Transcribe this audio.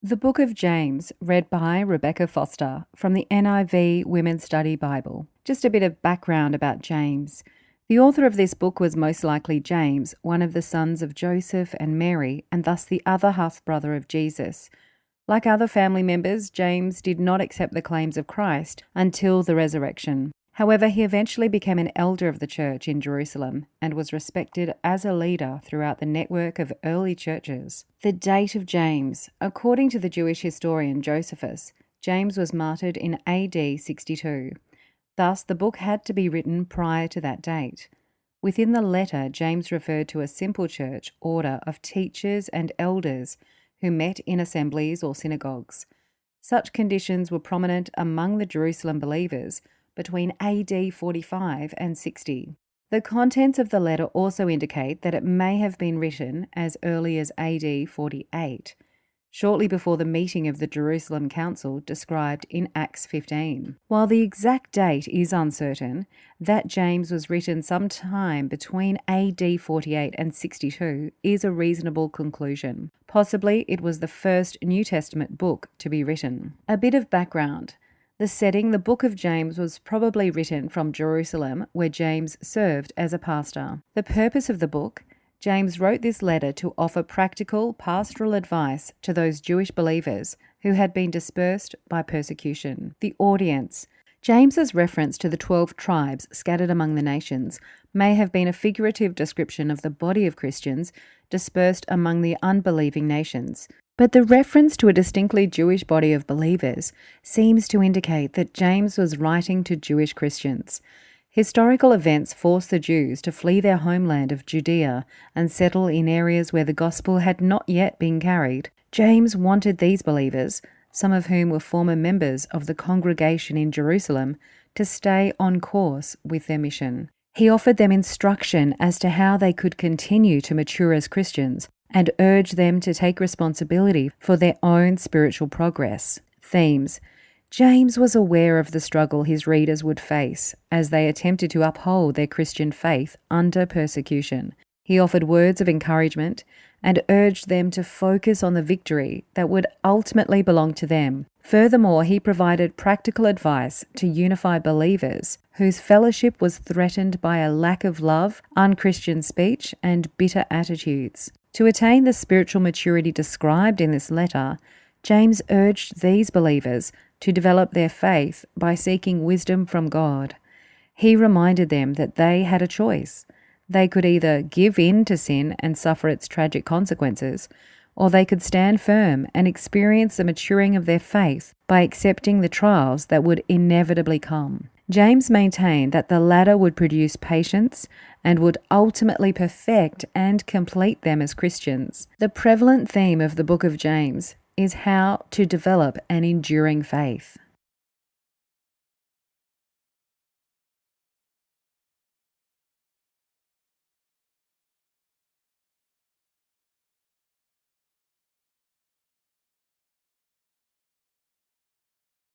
The Book of James, read by Rebecca Foster from the NIV Women's Study Bible. Just a bit of background about James. The author of this book was most likely James, one of the sons of Joseph and Mary, and thus the other half-brother of Jesus. Like other family members, James did not accept the claims of Christ until the resurrection. However, he eventually became an elder of the church in Jerusalem and was respected as a leader throughout the network of early churches. The date of James. According to the Jewish historian Josephus, James was martyred in AD 62. Thus, the book had to be written prior to that date. Within the letter, James referred to a simple church order of teachers and elders who met in assemblies or synagogues. Such conditions were prominent among the Jerusalem believers between AD 45 and 60. The contents of the letter also indicate that it may have been written as early as AD 48, shortly before the meeting of the Jerusalem Council described in Acts 15. While the exact date is uncertain, that James was written sometime between AD 48 and 62 is a reasonable conclusion. Possibly it was the first New Testament book to be written. A bit of background. The setting, the Book of James, was probably written from Jerusalem, where James served as a pastor. The purpose of the book: James wrote this letter to offer practical pastoral advice to those Jewish believers who had been dispersed by persecution. The audience. James's reference to the 12 tribes scattered among the nations may have been a figurative description of the body of Christians dispersed among the unbelieving nations. But the reference to a distinctly Jewish body of believers seems to indicate that James was writing to Jewish Christians. Historical events forced the Jews to flee their homeland of Judea and settle in areas where the gospel had not yet been carried. James wanted these believers, some of whom were former members of the congregation in Jerusalem, to stay on course with their mission. He offered them instruction as to how they could continue to mature as Christians and urged them to take responsibility for their own spiritual progress. Themes. James was aware of the struggle his readers would face as they attempted to uphold their Christian faith under persecution. He offered words of encouragement and urged them to focus on the victory that would ultimately belong to them. Furthermore, he provided practical advice to unify believers whose fellowship was threatened by a lack of love, unchristian speech, and bitter attitudes. To attain the spiritual maturity described in this letter, James urged these believers to develop their faith by seeking wisdom from God. He reminded them that they had a choice. They could either give in to sin and suffer its tragic consequences, or they could stand firm and experience the maturing of their faith by accepting the trials that would inevitably come. James maintained that the latter would produce patience and would ultimately perfect and complete them as Christians. The prevalent theme of the Book of James is how to develop an enduring faith.